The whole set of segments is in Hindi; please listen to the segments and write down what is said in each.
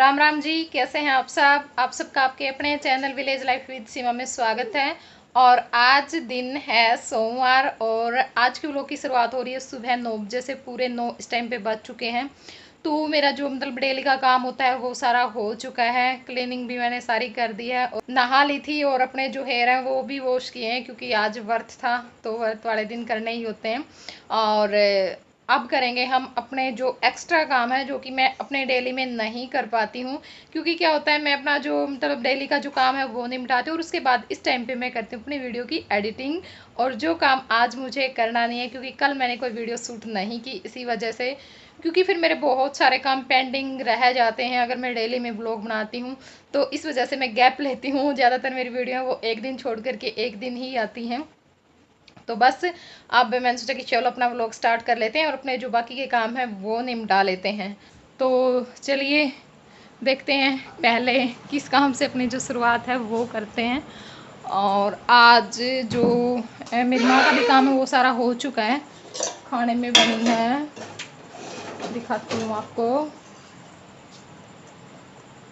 राम राम जी, कैसे हैं आप सब? आप सबका आपके अपने चैनल विलेज लाइफ विद सीमा में स्वागत है। और आज दिन है सोमवार और आज के व्लॉग की शुरुआत हो रही है सुबह 9 बजे से। पूरे 9 इस टाइम पे बज चुके हैं। तो मेरा जो मतलब डेली का काम होता है वो सारा हो चुका है। क्लीनिंग भी मैंने सारी कर दी है और नहा ली थी और अपने जो हेयर हैं वो भी वॉश किए हैं क्योंकि आज व्रत था, तो व्रत वाले दिन करने ही होते हैं। और अब करेंगे हम अपने जो एक्स्ट्रा काम है जो कि मैं अपने डेली में नहीं कर पाती हूँ, क्योंकि क्या होता है मैं अपना जो मतलब डेली का जो काम है वो निपटाती हूँ और उसके बाद इस टाइम पे मैं करती हूँ अपनी वीडियो की एडिटिंग। और जो काम आज मुझे करना नहीं है क्योंकि कल मैंने कोई वीडियो शूट नहीं की इसी वजह से, क्योंकि फिर मेरे बहुत सारे काम पेंडिंग रह जाते हैं अगर मैं डेली में ब्लॉग बनाती हूँ। तो इस वजह से मैं गैप लेती हूँ। ज़्यादातर मेरी वीडियो वो एक दिन छोड़ करके एक दिन ही आती हैं। तो बस अब मैंने सोचा कि चलो अपना व्लॉग स्टार्ट कर लेते हैं और अपने जो बाकी के काम हैं वो निपटा लेते हैं। तो चलिए देखते हैं पहले किस काम से अपनी जो शुरुआत है वो करते हैं। और आज जो मेरी माँ का भी काम है वो सारा हो चुका है। खाने में बनी है, दिखाती हूँ आपको,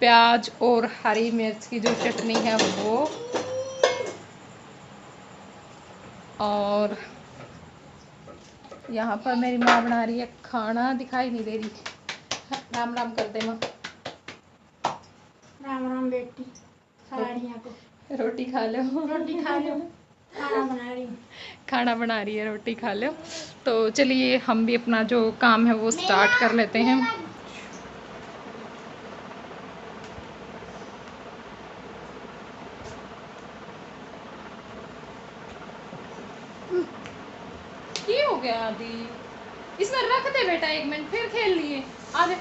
प्याज और हरी मिर्च की जो चटनी है वो, और यहाँ पर मेरी माँ बना रही है खाना। दिखाई नहीं दे रही। राम राम कर दे माँ। राम राम बेटी, साड़ियाँ को रोटी खा लो। रोटी खा लो, खाना बना रही हूँ। खाना बना रही है, रोटी खा लो। तो चलिए हम भी अपना जो काम है वो स्टार्ट कर लेते हैं। ये हो गया आदि, इसमें रख दे बेटा, 1 मिनट फिर खेल लिए। आ दे,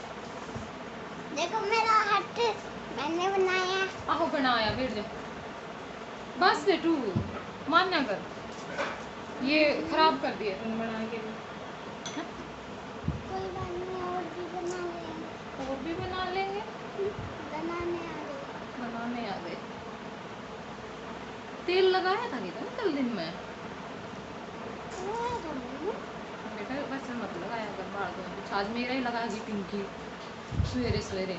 देखो मेरा हट मैंने बनाया। आहो बनाया फिर दे, बस बेटू मानना कर, ये खराब कर दिया तुमने बनाने के लिए। कोई बात नहीं, और भी बना लेंगे। और भी बना लेंगे, बनाने आ गए। बनाने आ गए। तेल लगाया था क्या कल दिन में? बेटा वैसे मत लगाया कर, बाल धोने कुछ आज मेरा ही लगाएगी पिंकी सवेरे सवेरे।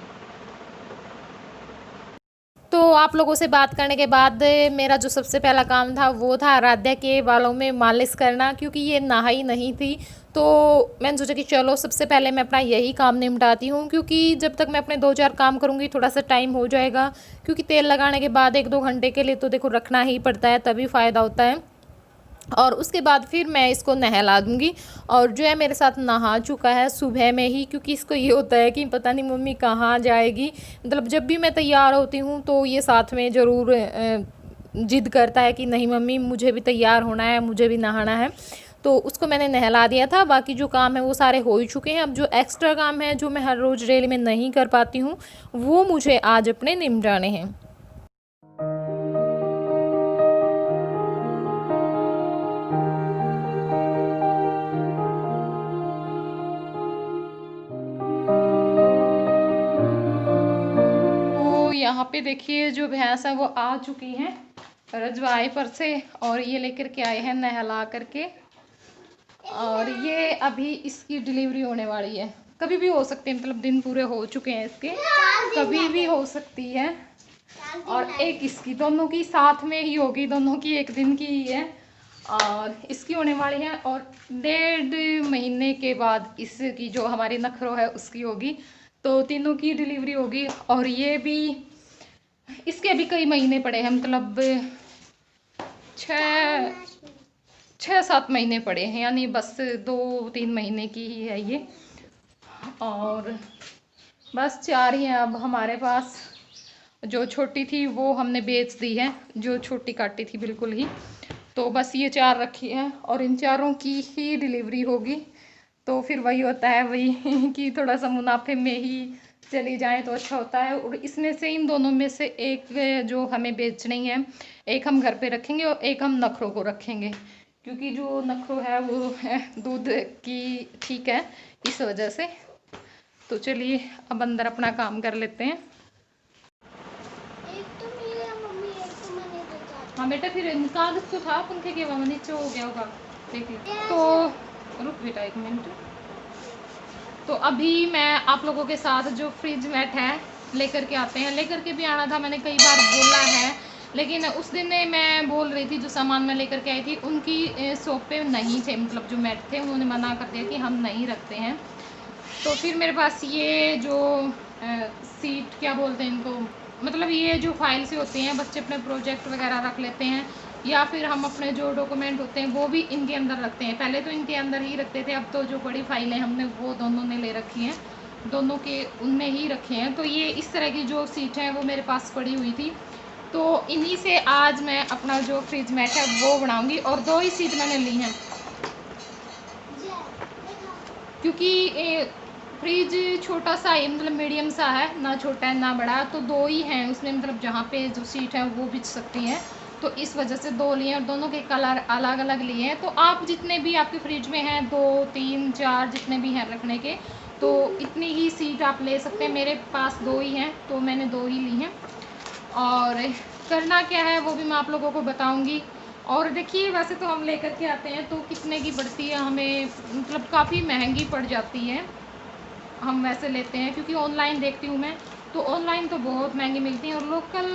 तो आप लोगों से बात करने के बाद मेरा जो सबसे पहला काम था वो था आराध्या के बालों में मालिश करना, क्योंकि ये नहाई नहीं थी। तो मैंने सोचा कि चलो सबसे पहले मैं अपना यही काम निपटाती हूँ, क्योंकि जब तक मैं अपने 2-4 काम करूँगी थोड़ा सा टाइम हो जाएगा, क्योंकि तेल लगाने के बाद 1-2 घंटे के लिए तो देखो रखना ही पड़ता है, तभी फ़ायदा होता है। और उसके बाद फिर मैं इसको नहला दूँगी। और जो है मेरे साथ नहा चुका है सुबह में ही, क्योंकि इसको ये होता है कि पता नहीं मम्मी कहाँ जाएगी। मतलब जब भी मैं तैयार होती हूँ तो ये साथ में ज़रूर जिद करता है कि नहीं मम्मी मुझे भी तैयार होना है, मुझे भी नहाना है। तो उसको मैंने नहला दिया था। बाकी जो काम है वो सारे हो ही चुके हैं। अब जो एक्स्ट्रा काम है जो मैं हर रोज़ डेली में नहीं कर पाती हूँ वो मुझे आज अपने निपटाने हैं। यहाँ पे देखिए जो भैंस है वो आ चुकी हैं रजवाए पर से, और ये लेकर के आए हैं नहला करके। और ये अभी इसकी डिलीवरी होने वाली है, कभी भी हो सकती है, मतलब दिन पूरे हो चुके हैं इसके, कभी भी हो सकती है। और एक इसकी, दोनों की साथ में ही होगी, दोनों की एक दिन की ही है। और इसकी होने वाली है और 1.5 महीने के बाद इसकी जो हमारी नखरो है उसकी होगी। तो तीनों की डिलीवरी होगी। और ये भी, इसके अभी कई महीने पड़े हैं, मतलब 6-7 महीने पड़े हैं, यानी बस 2-3 महीने की ही है ये। और बस 4 ही हैं अब हमारे पास। जो छोटी थी वो हमने बेच दी है, जो छोटी काटी थी बिल्कुल ही। तो बस ये 4 रखी हैं और इन चारों की ही डिलीवरी होगी। तो फिर वही होता है वही कि थोड़ा सा मुनाफे में ही चली जाए तो अच्छा होता है। और इसमें से, इन दोनों में से एक जो हमें बेचनी है, एक हम घर पे रखेंगे और एक हम नखरों को रखेंगे, क्योंकि जो नखरो है वो है दूध की, ठीक है, इस वजह से। तो चलिए अब अंदर अपना काम कर लेते हैं। एक तो मेरा मम्मी, एक तो मैंने देखा। हाँ बेटा, फिर कागज तो था पंखे के वहाँ नीचे हो गया होगा, देख लो। तो रुक बेटा 1 मिनट। तो अभी मैं आप लोगों के साथ जो फ्रिज मैट है लेकर के आते हैं। लेकर के भी आना था, मैंने कई बार बोला है, लेकिन उस दिन मैं बोल रही थी जो सामान मैं लेकर के आई थी उनकी शॉप पे नहीं थे, मतलब जो मैट थे उन्होंने मना कर दिया कि हम नहीं रखते हैं। तो फिर मेरे पास ये जो सीट क्या बोलते हैं इनको, मतलब ये जो फाइल से होती हैं, बच्चे अपने प्रोजेक्ट वगैरह रख लेते हैं या फिर हम अपने जो डॉक्यूमेंट होते हैं वो भी इनके अंदर रखते हैं। पहले तो इनके अंदर ही रखते थे, अब तो जो बड़ी फाइलें हमने वो दोनों ने ले रखी हैं, दोनों के उनमें ही रखे हैं। तो ये इस तरह की जो सीट है वो मेरे पास पड़ी हुई थी, तो इन्हीं से आज मैं अपना जो फ्रिज मैट है वो बनाऊंगी। और 2 ही सीट मैंने ली हैं क्योंकि फ्रिज छोटा सा है, मतलब मीडियम सा है, ना छोटा है ना बड़ा, तो 2 ही हैं उसमें, मतलब जहाँ पे जो सीट है वो बिछ सकती हैं, तो इस वजह से 2 लिए और दोनों के कलर अलग अलग लिए हैं। तो आप जितने भी आपके फ्रिज में हैं 2 3 4 जितने भी हैं रखने के, तो इतनी ही सीट आप ले सकते हैं। मेरे पास 2 ही हैं तो मैंने 2 ही ली हैं। और करना क्या है वो भी मैं आप लोगों को बताऊंगी। और देखिए वैसे तो हम लेकर के आते हैं तो कितने की पड़ती है हमें, मतलब काफ़ी महंगी पड़ जाती है, हम वैसे लेते हैं क्योंकि ऑनलाइन देखती हूँ मैं, तो ऑनलाइन तो बहुत महंगी मिलती हैं और लोकल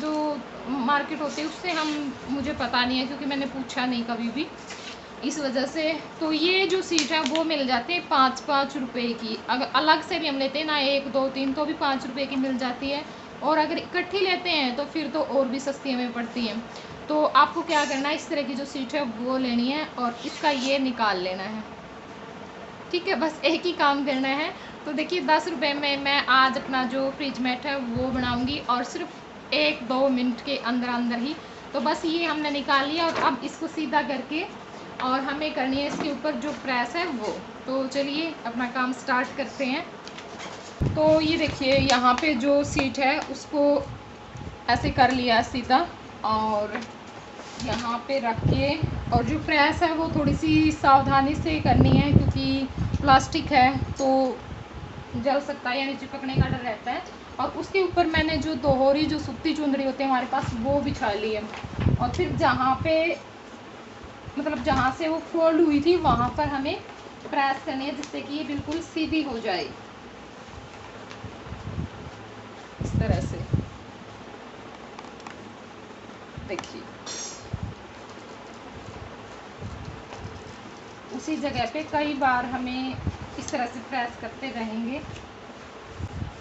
जो मार्केट होती है उससे हम, मुझे पता नहीं है क्योंकि मैंने पूछा नहीं कभी भी, इस वजह से। तो ये जो सीट है वो मिल जाती है 5-5 रुपये की। अगर अलग से भी हम लेते हैं ना 1 2 3 तो भी 5 रुपये की मिल जाती है, और अगर इकट्ठी लेते हैं तो फिर तो और भी सस्ती हमें पड़ती है। तो आपको क्या करना है, इस तरह की जो सीट है वो लेनी है और इसका ये निकाल लेना है, ठीक है, बस एक ही काम करना है। तो देखिए 10 रुपये में मैं आज अपना जो फ्रिज मैट है वो बनाऊंगी और सिर्फ 1-2 मिनट के अंदर अंदर ही। तो बस ये हमने निकाल लिया और अब इसको सीधा करके और हमें करनी है इसके ऊपर जो प्रेस है वो। तो चलिए अपना काम स्टार्ट करते हैं। तो ये देखिए यहाँ पे जो सीट है उसको ऐसे कर लिया सीधा और यहाँ पे रख के, और जो प्रेस है वो थोड़ी सी सावधानी से करनी है क्योंकि प्लास्टिक है तो जल सकता है, यानी चिपकने का डर रहता है। और उसके ऊपर मैंने जो दोहरी जो सूती चुंदरी होती है हमारे पास वो बिछा ली है, और फिर जहाँ पे मतलब जहाँ से वो फोल्ड हुई थी वहाँ पर हमें प्रेस करनी है जिससे कि ये बिल्कुल सीधी हो जाए, इस तरह से। देखिए उसी जगह पे कई बार हमें इस तरह से प्रेस करते रहेंगे।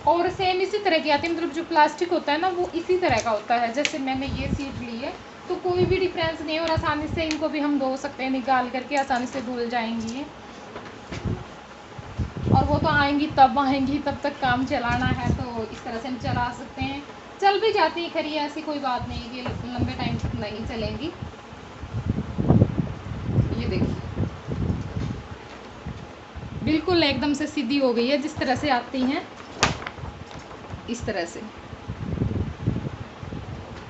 और सेम इसी तरह की आती है, मतलब जो प्लास्टिक होता है ना वो इसी तरह का होता है, जैसे मैंने ये सीट ली है तो कोई भी डिफरेंस नहीं है, और आसानी से इनको भी हम धो सकते हैं, निकाल करके आसानी से धुल जाएंगी। और वो तो आएंगी तब आएंगी, तब तक काम चलाना है तो इस तरह से हम चला सकते हैं। चल भी जाती है, खैर ऐसी कोई बात नहीं कि लंबे टाइम तक नहीं चलेंगी। ये देखिए बिल्कुल एकदम से सीधी हो गई है, जिस तरह से आती हैं इस तरह से।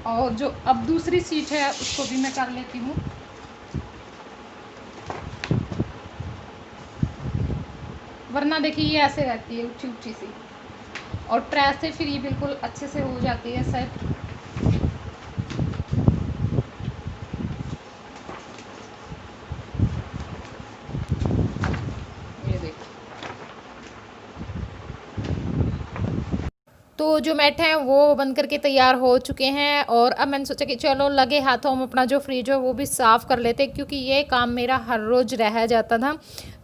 और जो अब दूसरी सीट है उसको भी मैं कर लेती हूँ। वरना देखिए ये ऐसे रहती है उठी उठी सी, और प्रेस से फिर ये बिल्कुल अच्छे से हो जाती है सेट। ये देखिए तो जो मैट हैं वो बन करके तैयार हो चुके हैं, और अब मैंने सोचा कि चलो लगे हाथों हम अपना जो फ्रिज है वो भी साफ़ कर लेते, क्योंकि ये काम मेरा हर रोज़ रह जाता था,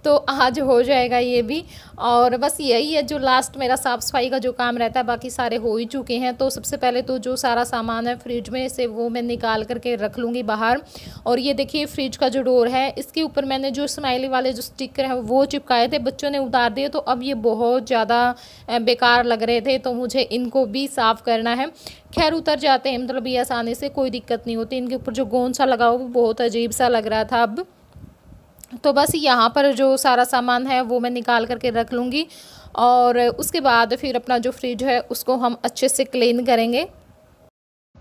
तो आज हो जाएगा ये भी। और बस यही है जो लास्ट मेरा साफ़ सफाई का जो काम रहता है, बाकी सारे हो ही चुके हैं। तो सबसे पहले तो जो सारा सामान है फ्रिज में से वो मैं निकाल करके रख लूँगी बाहर। और ये देखिए फ्रिज का जो डोर है इसके ऊपर मैंने जो स्माइली वाले जो स्टिकर हैं वो चिपकाए थे, बच्चों ने उतार दिए, तो अब ये बहुत ज़्यादा बेकार लग रहे थे, तो मुझे इनको भी साफ़ करना है। खैर उतर जाते हैं, मतलब ये आसानी से, कोई दिक्कत नहीं होती। इनके ऊपर जो गोंद सा लगा वो बहुत अजीब सा लग रहा था अब। तो बस यहाँ पर जो सारा सामान है वो मैं निकाल करके रख लूँगी, और उसके बाद फिर अपना जो फ्रिज है उसको हम अच्छे से क्लीन करेंगे।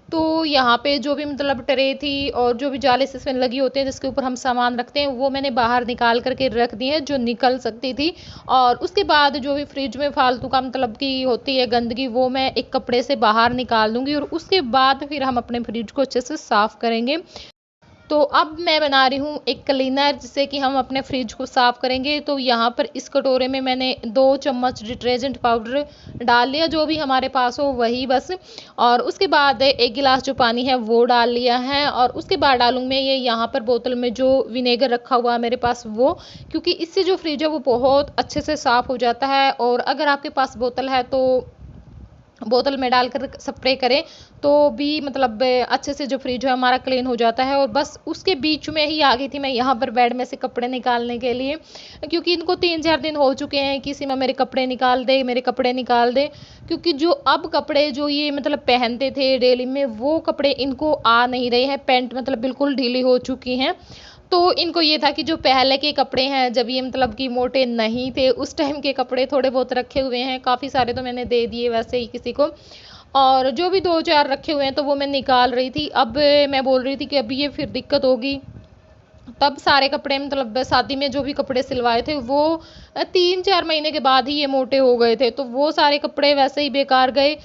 तो यहाँ पे जो भी मतलब ट्रे थी और जो भी जाले से इसमें लगी होते हैं जिसके ऊपर हम सामान रखते हैं वो मैंने बाहर निकाल करके रख दी है जो निकल सकती थी। और उसके बाद जो भी फ्रिज में फालतू का मतलब की होती है गंदगी वो मैं एक कपड़े से बाहर निकाल दूँगी, और उसके बाद फिर हम अपने फ्रिज को अच्छे से साफ़ करेंगे। तो अब मैं बना रही हूँ एक क्लीनर, जिससे कि हम अपने फ्रिज को साफ़ करेंगे। तो यहाँ पर इस कटोरे में मैंने 2 चम्मच डिटर्जेंट पाउडर डाल लिया, जो भी हमारे पास हो वही बस। और उसके बाद 1 गिलास जो पानी है वो डाल लिया है, और उसके बाद डालूँगी मैं ये यहाँ पर बोतल में जो विनेगर रखा हुआ है मेरे पास वो, क्योंकि इससे जो फ्रिज है वो बहुत अच्छे से साफ़ हो जाता है। और अगर आपके पास बोतल है तो बोतल में डालकर स्प्रे करें तो भी मतलब अच्छे से जो फ्रिज है हमारा क्लीन हो जाता है। और बस उसके बीच में ही आ गई थी मैं यहाँ पर बेड में से कपड़े निकालने के लिए, क्योंकि इनको 3-4 दिन हो चुके हैं कि सीमा मेरे कपड़े निकाल दे, मेरे कपड़े निकाल दे। क्योंकि जो अब कपड़े जो ये मतलब पहनते थे डेली में, वो कपड़े इनको आ नहीं रहे हैं। पैंट मतलब बिल्कुल ढीली हो चुकी हैं। तो इनको ये था कि जो पहले के कपड़े हैं, जब ये मतलब कि मोटे नहीं थे, उस टाइम के कपड़े थोड़े बहुत रखे हुए हैं। काफ़ी सारे तो मैंने दे दिए वैसे ही किसी को, और जो भी 2-4 रखे हुए हैं तो वो मैं निकाल रही थी। अब मैं बोल रही थी कि अभी ये फिर दिक्कत होगी। तब सारे कपड़े मतलब शादी में जो भी कपड़े सिलवाए थे वो 3-4 महीने के बाद ही ये मोटे हो गए थे, तो वो सारे कपड़े वैसे ही बेकार गए।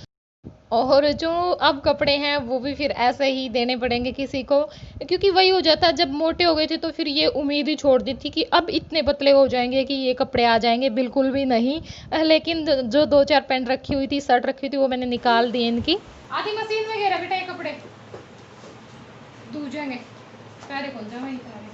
और जो अब कपड़े हैं वो भी फिर ऐसे ही देने पड़ेंगे किसी को, क्योंकि वही हो जाता है, जब मोटे हो गए थे तो फिर ये उम्मीद ही छोड़ दी थी कि अब इतने पतले हो जाएंगे कि ये कपड़े आ जाएंगे, बिल्कुल भी नहीं। लेकिन जो 2-4 पैंट रखी हुई थी, शर्ट रखी हुई थी, वो मैंने निकाल दी इनकी। आधी मशीन में गिरा बेटा ये कपड़े धुल जाएंगे, पैरे खोल जाओ वहीं पैरे।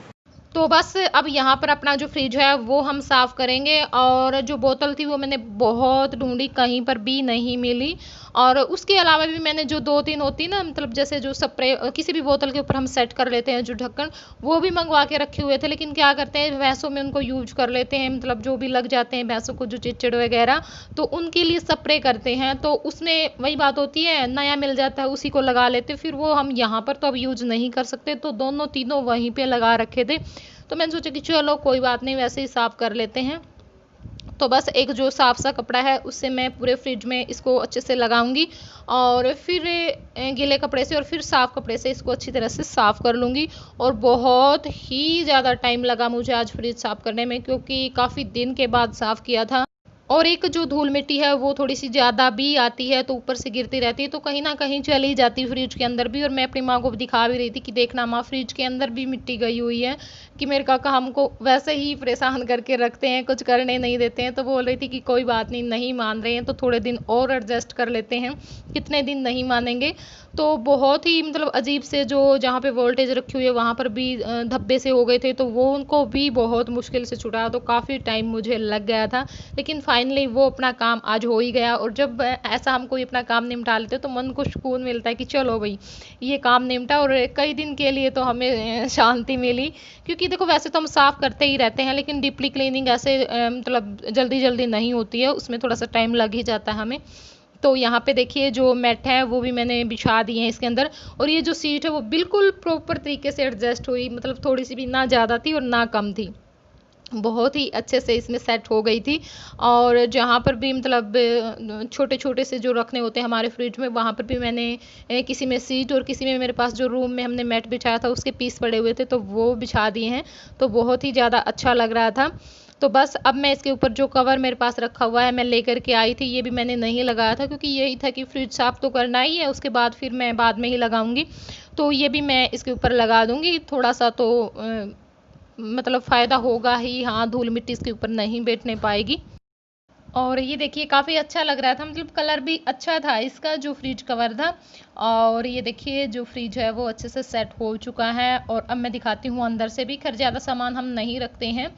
तो बस अब यहाँ पर अपना जो फ्रिज है वो हम साफ़ करेंगे। और जो बोतल थी वो मैंने बहुत ढूंढी, कहीं पर भी नहीं मिली। और उसके अलावा भी मैंने जो 2-3 होती ना, मतलब जैसे जो स्प्रे किसी भी बोतल के ऊपर हम सेट कर लेते हैं जो ढक्कन, वो भी मंगवा के रखे हुए थे। लेकिन क्या करते हैं, भैंसों में उनको यूज कर लेते हैं, मतलब जो भी लग जाते हैं भैंसों को, जो चिड़चिड़ वगैरह, तो उनके लिए स्प्रे करते हैं। तो उसमें वही बात होती है, नया मिल जाता है उसी को लगा लेते, फिर वो हम यहाँ पर तो अब यूज नहीं कर सकते। तो दोनों तीनों वहीं पे लगा रखे थे। तो मैंने सोचा कि चलो कोई बात नहीं, वैसे ही साफ़ कर लेते हैं। तो बस एक जो साफ सा कपड़ा है उससे मैं पूरे फ्रिज में इसको अच्छे से लगाऊंगी, और फिर गीले कपड़े से और फिर साफ कपड़े से इसको अच्छी तरह से साफ़ कर लूँगी। और बहुत ही ज़्यादा टाइम लगा मुझे आज फ्रिज साफ़ करने में, क्योंकि काफ़ी दिन के बाद साफ़ किया था। और एक जो धूल मिट्टी है वो थोड़ी सी ज़्यादा भी आती है, तो ऊपर से गिरती रहती है, तो कहीं ना कहीं चली जाती है फ्रिज के अंदर भी। और मैं अपनी माँ को दिखा भी रही थी कि देखना माँ, फ्रिज के अंदर भी मिट्टी गई हुई है, कि मेरे काका हमको वैसे ही परेशान करके रखते हैं, कुछ करने नहीं देते हैं। तो बोल रही थी कि कोई बात नहीं, नहीं मान रहे हैं तो थोड़े दिन और एडजस्ट कर लेते हैं, कितने दिन नहीं मानेंगे। तो बहुत ही मतलब अजीब से, जो जहाँ पे वोल्टेज रखी हुई है वहाँ पर भी धब्बे से हो गए थे, तो वो उनको भी बहुत मुश्किल से छुटाया, तो काफ़ी टाइम मुझे लग गया था। लेकिन फाइनली वो अपना काम आज हो ही गया। और जब ऐसा हम कोई अपना काम निपटा लेते तो मन को सुकून मिलता है कि चलो भाई ये काम निपटा, और कई दिन के लिए तो हमें शांति मिली। क्योंकि देखो वैसे तो हम साफ़ करते ही रहते हैं, लेकिन डीपली क्लीनिंग ऐसे मतलब जल्दी जल्दी नहीं होती है, उसमें थोड़ा सा टाइम लग ही जाता है हमें। तो यहाँ पे देखिए जो मैट है वो भी मैंने बिछा दिए हैं इसके अंदर, और ये जो सीट है वो बिल्कुल प्रॉपर तरीके से एडजस्ट हुई, मतलब थोड़ी सी भी ना ज़्यादा थी और ना कम थी, बहुत ही अच्छे से इसमें सेट हो गई थी। और जहाँ पर भी मतलब छोटे छोटे से जो रखने होते हैं हमारे फ्रिज में, वहाँ पर भी मैंने किसी में सीट और किसी में मेरे पास जो रूम में हमने मैट बिछाया था उसके पीस पड़े हुए थे, तो वो बिछा दिए हैं। तो बहुत ही ज़्यादा अच्छा लग रहा था। तो बस अब मैं इसके ऊपर जो कवर मेरे पास रखा हुआ है मैं लेकर के आई थी, ये भी मैंने नहीं लगाया था, क्योंकि यही था कि फ्रिज साफ़ तो करना ही है, उसके बाद फिर मैं बाद में ही लगाऊंगी। तो ये भी मैं इसके ऊपर लगा दूंगी, थोड़ा सा तो मतलब फ़ायदा होगा ही। हाँ, धूल मिट्टी इसके ऊपर नहीं बैठने पाएगी। और ये देखिए काफ़ी अच्छा लग रहा था, मतलब कलर भी अच्छा था इसका जो फ्रिज कवर था। और ये देखिए जो फ्रिज है वो अच्छे से सेट हो चुका है। और अब मैं दिखाती हूँ अंदर से भी, खैर ज़्यादा सामान हम नहीं रखते हैं।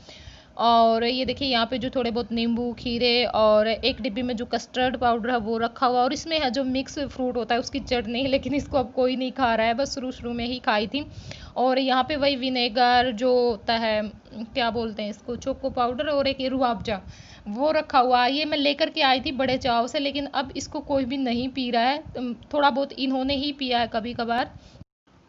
और ये देखिए यहाँ पे जो थोड़े बहुत नींबू, खीरे, और एक डिब्बी में जो कस्टर्ड पाउडर है वो रखा हुआ, और इसमें है जो मिक्स फ्रूट होता है उसकी चटनी, लेकिन इसको अब कोई नहीं खा रहा है, बस शुरू शुरू में ही खाई थी। और यहाँ पे वही विनेगर जो होता है, क्या बोलते हैं इसको, चोको पाउडर, और एक ये रूअफ़ज़ा, वो रखा हुआ है। ये मैं लेकर के आई थी बड़े चाव से, लेकिन अब इसको कोई भी नहीं पी रहा है, थोड़ा बहुत इन्होंने ही पिया है कभी कभार।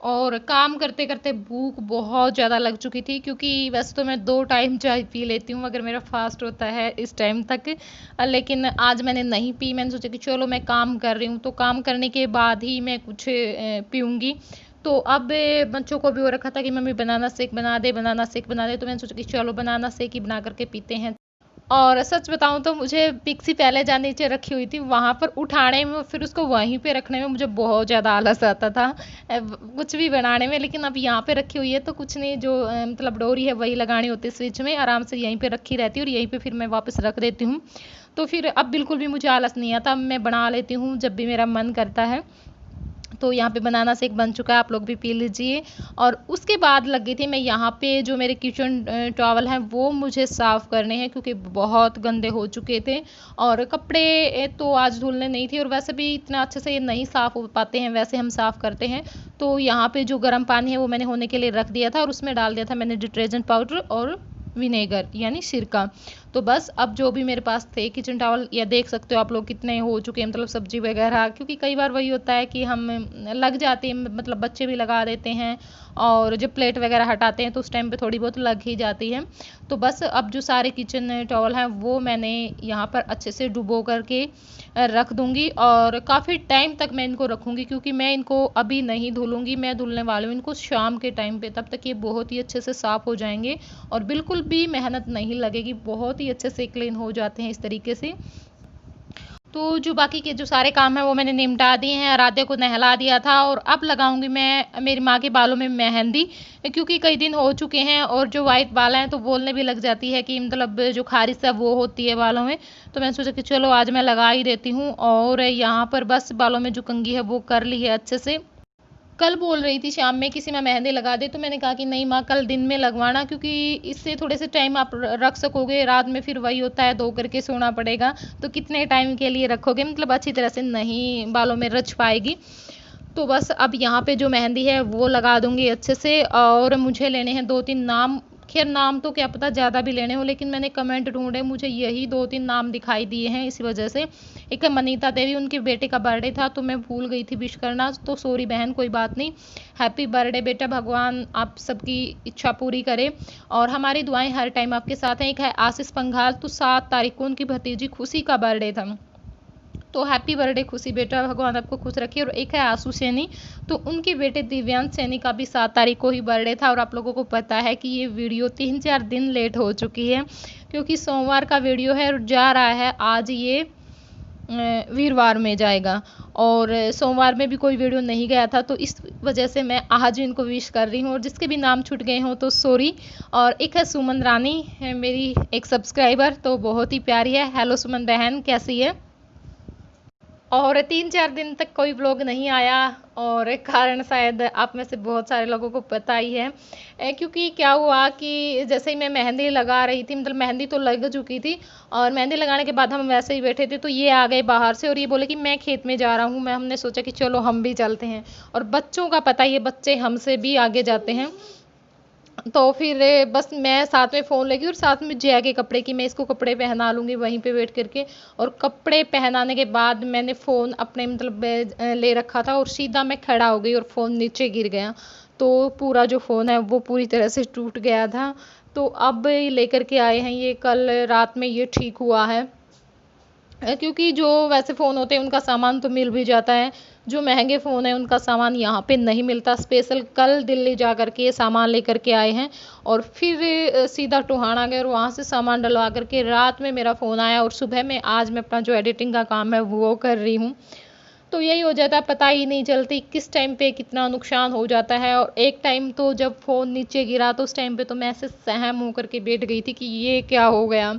और काम करते करते भूख बहुत ज़्यादा लग चुकी थी, क्योंकि वैसे तो मैं 2 टाइम चाय पी लेती हूँ अगर मेरा फास्ट होता है इस टाइम तक, लेकिन आज मैंने नहीं पी। मैंने सोचा कि चलो मैं काम कर रही हूँ तो काम करने के बाद ही मैं कुछ पीऊँगी। तो अब बच्चों को भी हो रखा था कि मम्मी बनाना शेक बना दे, बनाना शेक बना दे, तो मैंने सोचा कि चलो बनाना शेक ही बना करके पीते हैं। और सच बताऊँ तो मुझे मिक्सी पहले जहाँ नीचे रखी हुई थी वहाँ पर उठाने में, फिर उसको वहीं पे रखने में मुझे बहुत ज़्यादा आलस आता था कुछ भी बनाने में। लेकिन अब यहाँ पे रखी हुई है तो कुछ नहीं, जो मतलब डोरी है वही लगानी होती है स्विच में, आराम से यहीं पे रखी रहती है और यहीं पे फिर मैं वापस रख देती हूँ। तो फिर अब बिल्कुल भी मुझे आलस नहीं आता, अब मैं बना लेती हूँ जब भी मेरा मन करता है। तो यहाँ पे बनाना शेक बन चुका है, आप लोग भी पी लीजिए। और उसके बाद लगी थी मैं यहाँ पे, जो मेरे किचन टॉवल हैं वो मुझे साफ़ करने हैं क्योंकि बहुत गंदे हो चुके थे। और कपड़े तो आज धुलने नहीं थे, और वैसे भी इतना अच्छे से ये नहीं साफ़ हो पाते हैं वैसे हम साफ़ करते हैं। तो यहाँ पे जो गर्म पानी है वो मैंने होने के लिए रख दिया था, और उसमें डाल दिया था मैंने डिटर्जेंट पाउडर और विनेगर यानी सिरका। तो बस अब जो भी मेरे पास थे किचन टॉवल, या देख सकते हो आप लोग कितने हो चुके हैं, मतलब सब्जी वगैरह, क्योंकि कई बार वही होता है कि हम लग जाते हैं, मतलब बच्चे भी लगा देते हैं, और जब प्लेट वगैरह हटाते हैं तो उस टाइम पे थोड़ी बहुत लग ही जाती है। तो बस अब जो सारे किचन टॉवल हैं वो मैंने यहाँ पर अच्छे से डुबो करके रख दूँगी, और काफ़ी टाइम तक मैं इनको रखूँगी क्योंकि मैं इनको अभी नहीं धुलूँगी, मैं धुलने वाली हूँ इनको शाम के टाइम पे। तब तक ये बहुत ही अच्छे से साफ़ हो जाएंगे और बिल्कुल भी मेहनत नहीं लगेगी, बहुत ही अच्छे से क्लीन हो जाते हैं इस तरीके से। तो जो बाकी के जो सारे काम हैं वो मैंने निपटा दिए हैं, आराध्या को नहला दिया था, और अब लगाऊंगी मैं मेरी माँ के बालों में मेहंदी, क्योंकि कई दिन हो चुके हैं और जो वाइट बाल हैं तो बोलने भी लग जाती है कि मतलब जो खारिश है वो होती है बालों में। तो मैंने सोचा कि चलो आज मैं लगा ही देती हूँ, और यहाँ पर बस बालों में जो कंघी है वो कर ली है अच्छे से। कल बोल रही थी शाम में किसी में मेहंदी लगा दे, तो मैंने कहा कि नहीं माँ, कल दिन में लगवाना, क्योंकि इससे थोड़े से टाइम आप रख सकोगे। रात में फिर वही होता है, धो करके सोना पड़ेगा, तो कितने टाइम के लिए रखोगे, मतलब अच्छी तरह से नहीं बालों में रच पाएगी। तो बस अब यहाँ पे जो मेहंदी है वो लगा दूंगी अच्छे से। और मुझे लेने हैं 2-3 नाम, खैर नाम तो क्या पता ज़्यादा भी लेने हो, लेकिन मैंने कमेंट ढूंढे, मुझे यही 2-3 नाम दिखाई दिए हैं, इसी वजह से। एक है मनीता देवी, उनके बेटे का बर्थडे था तो मैं भूल गई थी विश करना, तो सॉरी बहन, कोई बात नहीं। हैप्पी बर्थडे बेटा, भगवान आप सबकी इच्छा पूरी करे, और हमारी दुआएं हर टाइम आपके साथ हैं। एक है आशीष पंघाल, तो 7 तारीख को उनकी भतीजी खुशी का बर्थडे था, तो हैप्पी बर्थडे खुशी बेटा, भगवान आपको खुश रखिए। और एक है आशु सैनी, तो उनके बेटे दिव्यांश सैनी का भी 7 तारीख को ही बर्थडे था। और आप लोगों को पता है कि ये वीडियो 3-4 दिन लेट हो चुकी है, क्योंकि सोमवार का वीडियो है और जा रहा है आज ये वीरवार में जाएगा, और सोमवार में भी कोई वीडियो नहीं गया था, तो इस वजह से मैं आज इनको विश कर रही हूँ। और जिसके भी नाम छूट गए हों तो सॉरी। और एक है सुमन रानी, है मेरी एक सब्सक्राइबर, तो बहुत ही प्यारी है। हेलो सुमन बहन, कैसी है? और 3-4 दिन तक कोई ब्लॉग नहीं आया, और कारण शायद आप में से बहुत सारे लोगों को पता ही है। क्योंकि क्या हुआ कि जैसे ही मैं मेहंदी लगा रही थी, मतलब मेहंदी तो लग चुकी थी, और मेहंदी लगाने के बाद हम वैसे ही बैठे थे तो ये आ गए बाहर से, और ये बोले कि मैं खेत में जा रहा हूँ। हमने सोचा कि चलो हम भी चलते हैं, और बच्चों का पता ही है, बच्चे हमसे भी आगे जाते हैं। तो फिर बस मैं साथ में फ़ोन लेगी, और साथ में जिया के कपड़े की मैं इसको कपड़े पहना लूँगी वहीं पे बैठ करके। और कपड़े पहनाने के बाद मैंने फ़ोन अपने मतलब ले रखा था, और सीधा मैं खड़ा हो गई और फ़ोन नीचे गिर गया, तो पूरा जो फ़ोन है वो पूरी तरह से टूट गया था। तो अब लेकर के आए हैं, ये कल रात में ये ठीक हुआ है। क्योंकि जो वैसे फ़ोन होते हैं उनका सामान तो मिल भी जाता है, जो महंगे फ़ोन है उनका सामान यहाँ पे नहीं मिलता। स्पेशल कल दिल्ली जा कर के ये सामान लेकर के आए हैं, और फिर सीधा टोहाना गए और वहाँ से सामान डलवा करके रात में मेरा फ़ोन आया, और सुबह में आज मैं अपना जो एडिटिंग का काम है वो कर रही हूँ। तो यही हो जाता है, पता ही नहीं चलती किस टाइम पे कितना नुकसान हो जाता है। और एक टाइम तो जब फ़ोन नीचे गिरा तो उस टाइम पे तो मैं ऐसे सहम होकर के बैठ गई थी कि ये क्या हो गया,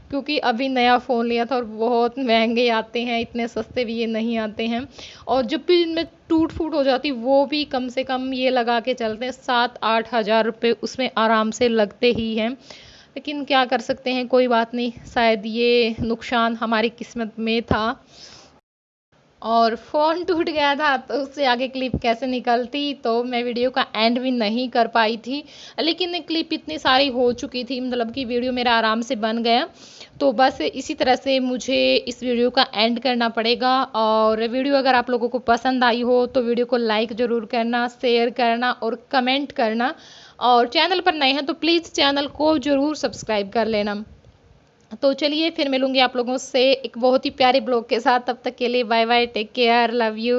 क्योंकि अभी नया फ़ोन लिया था और बहुत महंगे आते हैं, इतने सस्ते भी ये नहीं आते हैं। और जब भी इनमें टूट फूट हो जाती वो भी कम से कम ये लगा के चलते हैं 7-8 हज़ार रुपये उसमें आराम से लगते ही हैं। लेकिन क्या कर सकते हैं, कोई बात नहीं, शायद ये नुकसान हमारी किस्मत में था। और फ़ोन टूट गया था तो उससे आगे क्लिप कैसे निकलती, तो मैं वीडियो का एंड भी नहीं कर पाई थी। लेकिन क्लिप इतनी सारी हो चुकी थी, मतलब कि वीडियो मेरा आराम से बन गया। तो बस इसी तरह से मुझे इस वीडियो का एंड करना पड़ेगा। और वीडियो अगर आप लोगों को पसंद आई हो तो वीडियो को लाइक ज़रूर करना, शेयर करना और कमेंट करना। और चैनल पर नए हैं तो प्लीज़ चैनल को ज़रूर सब्सक्राइब कर लेना। तो चलिए फिर मिलूंगी आप लोगों से एक बहुत ही प्यारे ब्लॉग के साथ, तब तक के लिए bye bye, take care, love you.